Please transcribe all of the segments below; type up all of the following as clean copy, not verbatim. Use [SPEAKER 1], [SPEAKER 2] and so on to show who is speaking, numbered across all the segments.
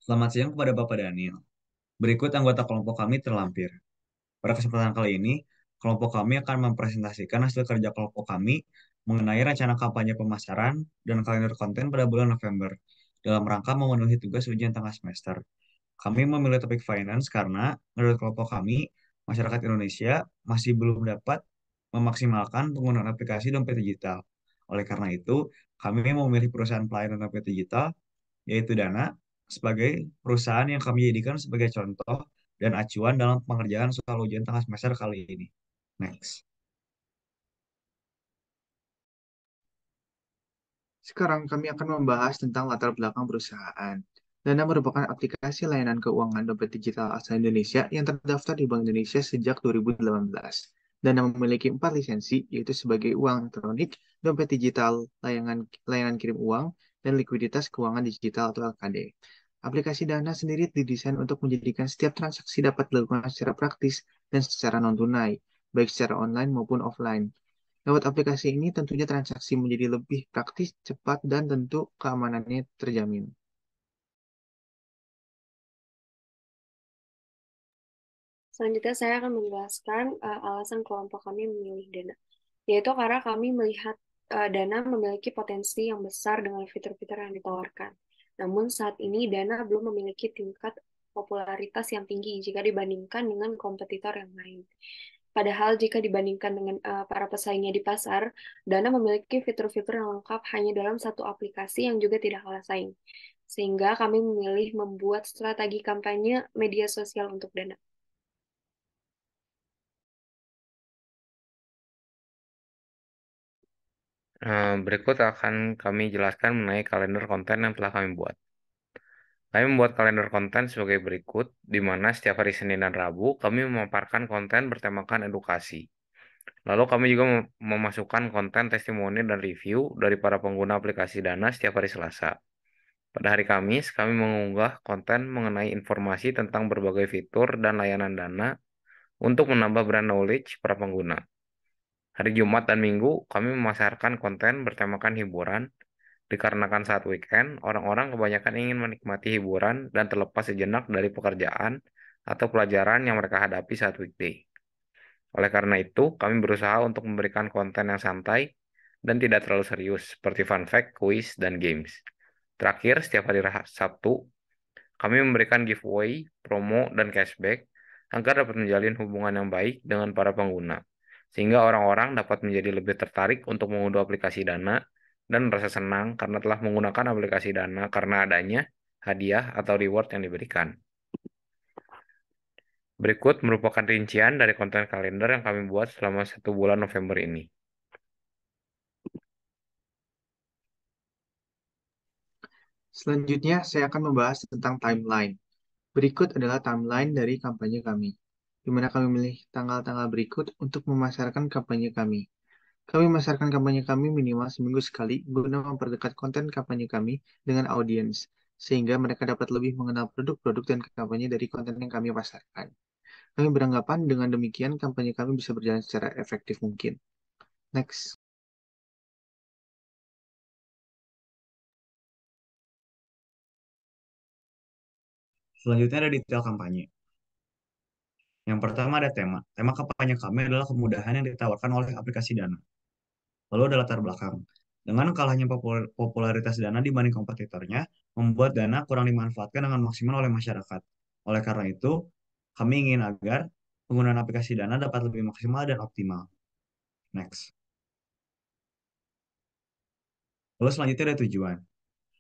[SPEAKER 1] Selamat siang kepada Bapak Daniel. Berikut anggota kelompok kami terlampir. Pada kesempatan kali ini, kelompok kami akan mempresentasikan hasil kerja kelompok kami mengenai rencana kampanye pemasaran dan kalender konten pada bulan November dalam rangka memenuhi tugas ujian tengah semester. Kami memilih topik finance karena menurut kelompok kami, masyarakat Indonesia masih belum dapat memaksimalkan penggunaan aplikasi dompet digital. Oleh karena itu, kami memilih perusahaan pelayanan dompet digital yaitu Dana, sebagai perusahaan yang kami jadikan sebagai contoh dan acuan dalam pengerjaan soal ujian tengah semester kali ini. Next.
[SPEAKER 2] Sekarang kami akan membahas tentang latar belakang perusahaan. Dana merupakan aplikasi layanan keuangan dompet digital asal Indonesia yang terdaftar di Bank Indonesia sejak 2018. Dana memiliki 4 lisensi, yaitu sebagai uang elektronik, dompet digital, layanan kirim uang, dan likuiditas keuangan digital atau LKD. Aplikasi Dana sendiri didesain untuk menjadikan setiap transaksi dapat dilakukan secara praktis dan secara non-tunai, baik secara online maupun offline. Lewat aplikasi ini tentunya transaksi menjadi lebih praktis, cepat, dan tentu keamanannya terjamin.
[SPEAKER 3] Selanjutnya saya akan menjelaskan alasan kelompok kami memilih Dana, yaitu karena kami melihat Dana memiliki potensi yang besar dengan fitur-fitur yang ditawarkan. Namun saat ini Dana belum memiliki tingkat popularitas yang tinggi jika dibandingkan dengan kompetitor yang lain. Padahal jika dibandingkan dengan para pesaingnya di pasar, Dana memiliki fitur-fitur yang lengkap hanya dalam satu aplikasi yang juga tidak kalah saing. Sehingga kami memilih membuat strategi kampanye media sosial untuk Dana.
[SPEAKER 4] Berikut akan kami jelaskan mengenai kalender konten yang telah kami buat. Kami membuat kalender konten sebagai berikut, di mana setiap hari Senin dan Rabu kami memaparkan konten bertemakan edukasi. Lalu kami juga memasukkan konten testimoni dan review dari para pengguna aplikasi Dana setiap hari Selasa. Pada hari Kamis, kami mengunggah konten mengenai informasi tentang berbagai fitur dan layanan Dana untuk menambah brand knowledge para pengguna. Hari Jumat dan Minggu, kami memasarkan konten bertemakan hiburan. Dikarenakan saat weekend, orang-orang kebanyakan ingin menikmati hiburan dan terlepas sejenak dari pekerjaan atau pelajaran yang mereka hadapi saat weekday. Oleh karena itu, kami berusaha untuk memberikan konten yang santai dan tidak terlalu serius, seperti fun fact, quiz, dan games. Terakhir, setiap hari Sabtu, kami memberikan giveaway, promo, dan cashback agar dapat menjalin hubungan yang baik dengan para pengguna, sehingga orang-orang dapat menjadi lebih tertarik untuk mengunduh aplikasi Dana dan merasa senang karena telah menggunakan aplikasi Dana karena adanya hadiah atau reward yang diberikan. Berikut merupakan rincian dari konten kalender yang kami buat selama 1 bulan November ini.
[SPEAKER 2] Selanjutnya, saya akan membahas tentang timeline. Berikut adalah timeline dari kampanye kami, di mana kami memilih tanggal-tanggal berikut untuk memasarkan kampanye kami. Kami memasarkan kampanye kami minimal seminggu sekali guna memperdekat konten kampanye kami dengan audiens, sehingga mereka dapat lebih mengenal produk-produk dan kampanye dari konten yang kami pasarkan. Kami beranggapan dengan demikian kampanye kami bisa berjalan secara efektif mungkin. Next.
[SPEAKER 1] Selanjutnya ada detail kampanye. Yang pertama ada tema. Tema kampanye kami adalah kemudahan yang ditawarkan oleh aplikasi Dana. Lalu ada latar belakang. Dengan kalahnya popularitas Dana dibanding kompetitornya, membuat Dana kurang dimanfaatkan dengan maksimal oleh masyarakat. Oleh karena itu, kami ingin agar penggunaan aplikasi Dana dapat lebih maksimal dan optimal. Next. Lalu selanjutnya ada tujuan.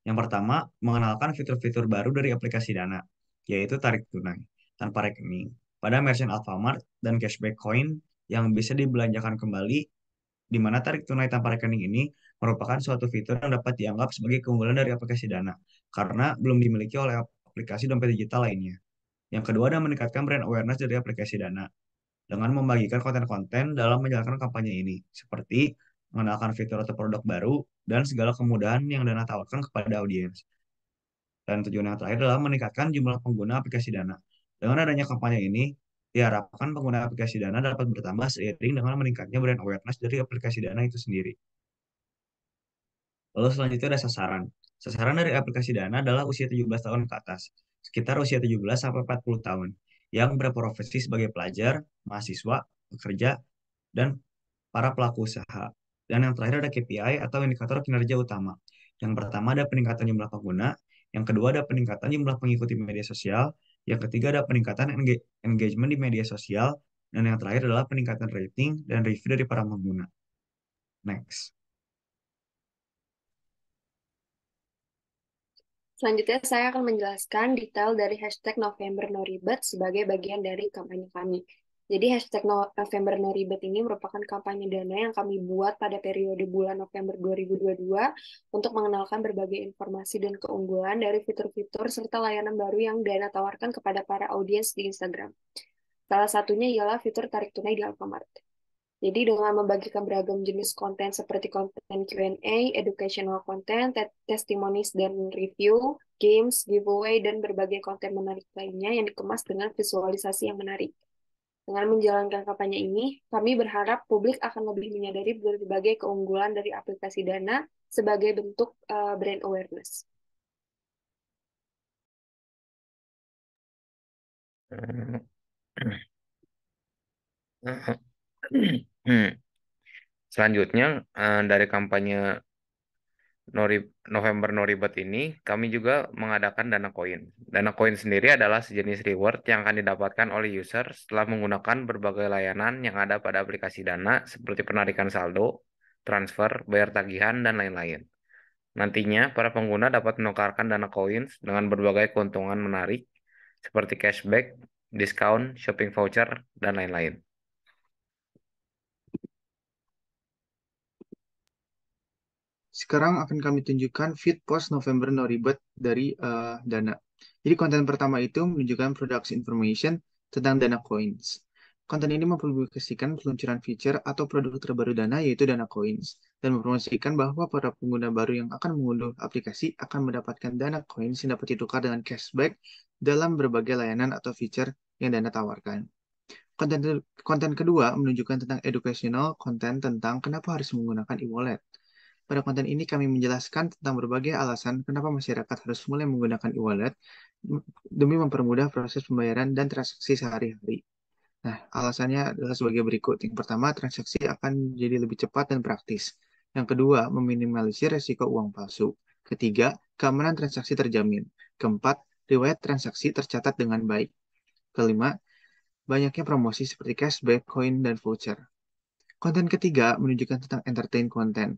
[SPEAKER 1] Yang pertama, mengenalkan fitur-fitur baru dari aplikasi Dana, yaitu tarik tunai tanpa rekening pada merchant Alfamart dan cashback coin yang bisa dibelanjakan kembali, di mana tarik tunai tanpa rekening ini merupakan suatu fitur yang dapat dianggap sebagai keunggulan dari aplikasi Dana, karena belum dimiliki oleh aplikasi dompet digital lainnya. Yang kedua adalah meningkatkan brand awareness dari aplikasi Dana dengan membagikan konten-konten dalam menjalankan kampanye ini, seperti mengenalkan fitur atau produk baru dan segala kemudahan yang Dana tawarkan kepada audiens. Dan tujuan yang terakhir adalah meningkatkan jumlah pengguna aplikasi Dana. Dengan adanya kampanye ini, diharapkan pengguna aplikasi Dana dapat bertambah seiring dengan meningkatnya brand awareness dari aplikasi Dana itu sendiri. Lalu selanjutnya ada sasaran. Sasaran dari aplikasi Dana adalah usia 17 tahun ke atas. sekitar usia 17 sampai 40 tahun yang berprofesi sebagai pelajar, mahasiswa, pekerja, dan para pelaku usaha. Dan yang terakhir ada KPI atau indikator kinerja utama. Yang pertama ada peningkatan jumlah pengguna, yang kedua ada peningkatan jumlah pengikuti media sosial, yang ketiga ada peningkatan engagement di media sosial, dan yang terakhir adalah peningkatan rating dan review dari para pengguna. Next.
[SPEAKER 3] Selanjutnya, saya akan menjelaskan detail dari hashtag November No Ribet sebagai bagian dari kampanye kami. Jadi, hashtag November No Ribet ini merupakan kampanye dana yang kami buat pada periode bulan November 2022 untuk mengenalkan berbagai informasi dan keunggulan dari fitur-fitur serta layanan baru yang Dana tawarkan kepada para audiens di Instagram. Salah satunya ialah fitur tarik tunai di Alfamart. Jadi dengan membagikan beragam jenis konten seperti konten Q&A, educational content, testimonies dan review, games, giveaway, dan berbagai konten menarik lainnya yang dikemas dengan visualisasi yang menarik. Dengan menjalankan kampanye ini, kami berharap publik akan lebih menyadari berbagai keunggulan dari aplikasi Dana sebagai bentuk brand awareness.
[SPEAKER 4] Selanjutnya, dari kampanye November No Ribet ini, kami juga mengadakan Dana Koin. Dana Koin sendiri adalah sejenis reward yang akan didapatkan oleh user setelah menggunakan berbagai layanan yang ada pada aplikasi Dana, seperti penarikan saldo, transfer, bayar tagihan, dan lain-lain. Nantinya, para pengguna dapat menukarkan Dana Coins dengan berbagai keuntungan menarik, seperti cashback, diskon, shopping voucher, dan lain-lain.
[SPEAKER 2] Sekarang akan kami tunjukkan feed post November No Ribet dari Dana. Jadi konten pertama itu menunjukkan product information tentang Dana Coins. Konten ini mempublikasikan peluncuran feature atau produk terbaru Dana yaitu Dana Coins dan mempromosikan bahwa para pengguna baru yang akan mengunduh aplikasi akan mendapatkan Dana Coins yang dapat ditukar dengan cashback dalam berbagai layanan atau feature yang Dana tawarkan. Konten, konten kedua menunjukkan tentang educational content tentang kenapa harus menggunakan e-wallet. Pada konten ini kami menjelaskan tentang berbagai alasan kenapa masyarakat harus mulai menggunakan e-wallet demi mempermudah proses pembayaran dan transaksi sehari-hari. Nah, alasannya adalah sebagai berikut. Yang pertama, transaksi akan jadi lebih cepat dan praktis. Yang kedua, meminimalisir resiko uang palsu. Ketiga, keamanan transaksi terjamin. Keempat, riwayat transaksi tercatat dengan baik. Kelima, banyaknya promosi seperti cashback, koin, dan voucher. Konten ketiga menunjukkan tentang entertain content.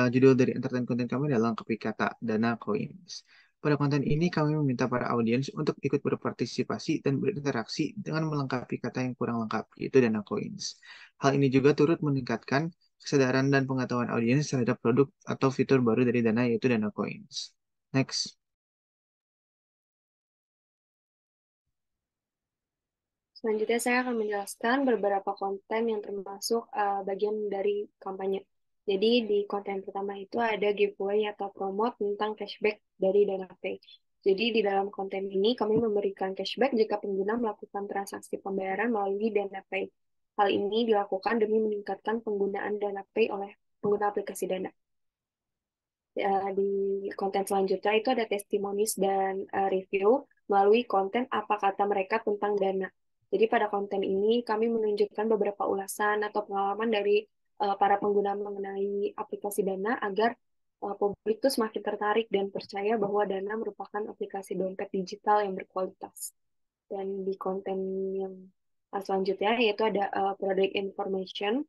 [SPEAKER 2] Judul dari entertain content kami adalah lengkapi kata Dana Coins. Pada konten ini kami meminta para audiens untuk ikut berpartisipasi dan berinteraksi dengan melengkapi kata yang kurang lengkap, yaitu Dana Coins. Hal ini juga turut meningkatkan kesadaran dan pengetahuan audiens terhadap produk atau fitur baru dari Dana, yaitu Dana Coins. Next.
[SPEAKER 3] Selanjutnya, saya akan menjelaskan beberapa konten yang termasuk bagian dari kampanye. Jadi, di konten pertama itu ada giveaway atau promote tentang cashback dari DanaPay. Jadi, di dalam konten ini kami memberikan cashback jika pengguna melakukan transaksi pembayaran melalui DanaPay. Hal ini dilakukan demi meningkatkan penggunaan DanaPay oleh pengguna aplikasi Dana. Di konten selanjutnya itu ada testimonies dan review melalui konten apa kata mereka tentang Dana. Jadi pada konten ini kami menunjukkan beberapa ulasan atau pengalaman dari para pengguna mengenai aplikasi Dana agar publik itu semakin tertarik dan percaya bahwa Dana merupakan aplikasi dompet digital yang berkualitas. Dan di konten yang selanjutnya yaitu ada product information,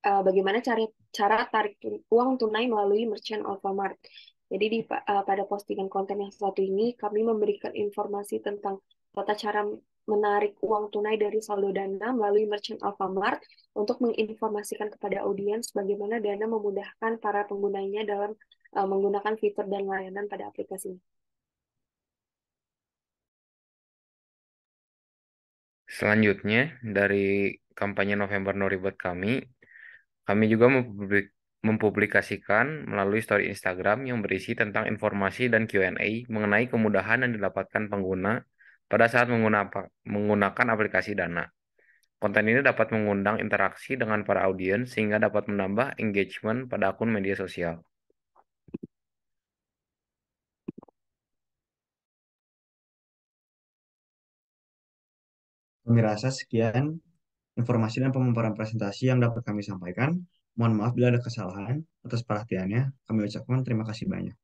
[SPEAKER 3] bagaimana cara tarik uang tunai melalui merchant Alfamart. Jadi pada postingan konten yang satu ini kami memberikan informasi tentang tata cara menarik uang tunai dari saldo Dana melalui merchant Alfamart untuk menginformasikan kepada audiens bagaimana Dana memudahkan para penggunanya dalam menggunakan fitur dan layanan pada aplikasi ini.
[SPEAKER 4] Selanjutnya, dari kampanye November No Ribet kami juga mempublikasikan melalui story Instagram yang berisi tentang informasi dan Q&A mengenai kemudahan yang didapatkan pengguna pada saat menggunakan aplikasi Dana. Konten ini dapat mengundang interaksi dengan para audiens sehingga dapat menambah engagement pada akun media sosial.
[SPEAKER 1] Kami rasa sekian informasi dan pemaparan presentasi yang dapat kami sampaikan. Mohon maaf bila ada kesalahan. Atas perhatiannya, kami ucapkan terima kasih banyak.